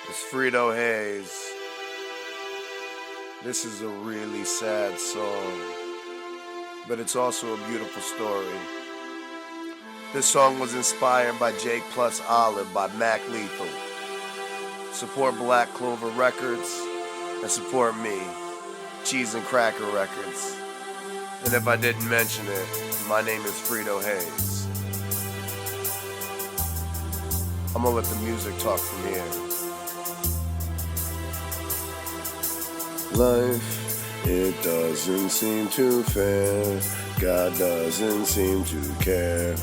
It's Frito Haze. This is a really sad song, but it's also a beautiful story. This song was inspired by Jake Plus Olive by Mac Leathle. Support Black Clover Records and support me, Cheese and Cracker Records. And if I didn't mention it, my name is Frito Haze. I'm gonna let the music talk from here. Life, it doesn't seem too fair. God doesn't seem to care.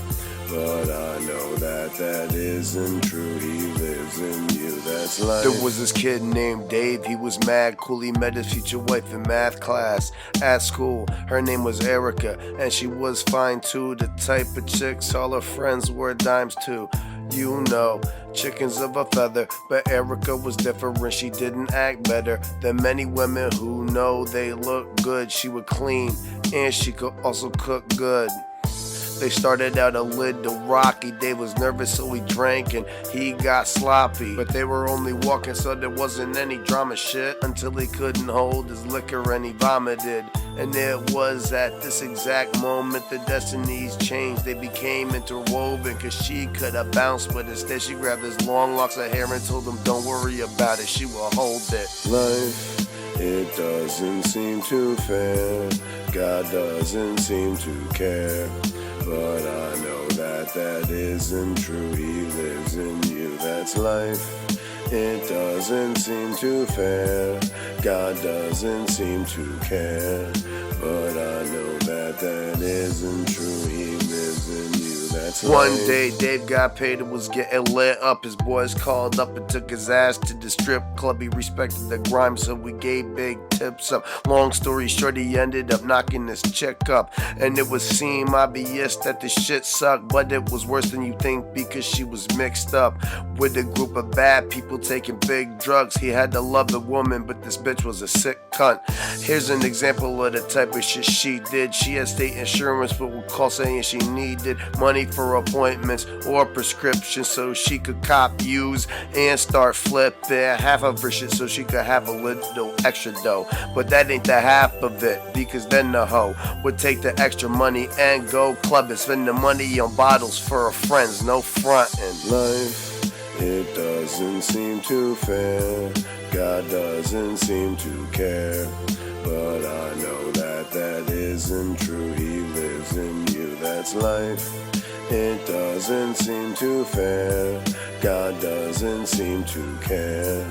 But I know that isn't true. He lives in you, that's life. There was this kid named Dave. He was mad cool. He met his future wife in math class at school. Her name was Erica, and she was fine too. The type of chicks all her friends were dimes too. You know, chickens of a feather, but Erica was different. She didn't act better than many women who know they look good. She would clean, and she could also cook good. They started out a little rocky. Dave was nervous, so he drank and he got sloppy. But they were only walking, so there wasn't any drama shit until he couldn't hold his liquor and he vomited. And it was at this exact moment the destinies changed. They became interwoven, cause she could have bounced, but instead she grabbed his long locks of hair and told him, don't worry about it, she will hold it. Life, it doesn't seem too fair. God doesn't seem to care. But I know that isn't true. He lives in you, that's life. It doesn't seem too fair. God doesn't seem to care. But I know that isn't true. He lives in you, that's life. One day Dave got paid and was getting lit up. His boys called up and took his ass to the strip club. He respected the grime, so we gave big tips up. Long story short, he ended up knocking this chick up. And it would seem obvious that the shit sucked, but it was worse than you think because she was mixed up with a group of bad people taking big drugs. He had to love the woman, but this bitch was a sick cunt. Here's an example of the type of shit she did. She had state insurance, but would call saying she needed money for appointments or prescriptions so she could cop, use, and start flipping half of her shit so she could have a little extra dough. But that ain't the half of it, because then the hoe would take the extra money and go clubbing, spend the money on bottles for her friends, no frontin'. Life, it doesn't seem too fair. God doesn't seem to care. But I know that isn't true. He lives in you, that's life. It doesn't seem too fair. God doesn't seem to care.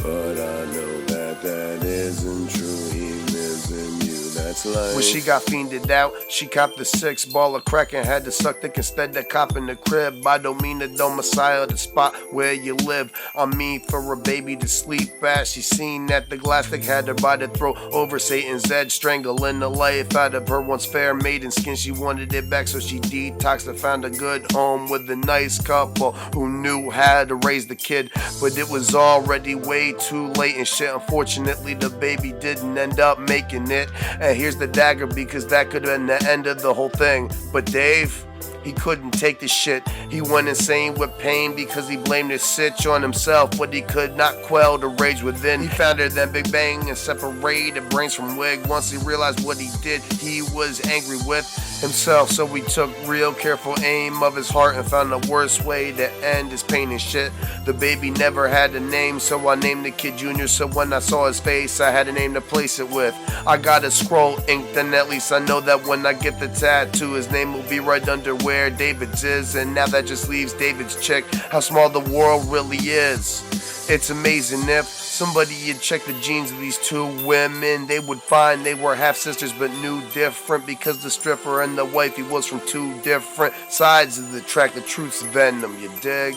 But I know that isn't true. He lives in you, that's life. When she got fiended out, she copped the 6 ball of crack and had to suck dick instead of copping the crib. I don't mean the domicile, the spot where you live. I mean for a baby to sleep at. She seen that the glass stick had her by the throat over Satan's edge, strangling the life out of her once fair maiden skin. She wanted it back, so she detoxed and found a good home with a nice couple who knew how to raise the kid. But it was already way too late and shit. Unfortunately, the baby didn't end up making it. And here's the dagger, because that could have been the end of the whole thing. But Dave, he couldn't take the shit. He went insane with pain because he blamed his sitch on himself, but he could not quell the rage within. He found her then Big Bang and separated brains from wig. Once he realized what he did, he was angry with himself, so he took real careful aim of his heart and found the worst way to end his pain and shit. The baby never had a name, so I named the kid Junior, so when I saw his face I had a name to place it with. I got a scroll inked, and at least I know that when I get the tattoo, his name will be right under where David's is. And now that just leaves David's chick. How small the world really is. It's amazing if somebody had checked the genes of these two women, they would find they were half sisters but knew different, because the stripper and the wifey was from two different sides of the track. The truth's venom, you dig?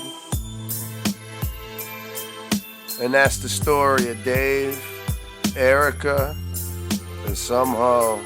And that's the story of Dave, Erica, and some hoe.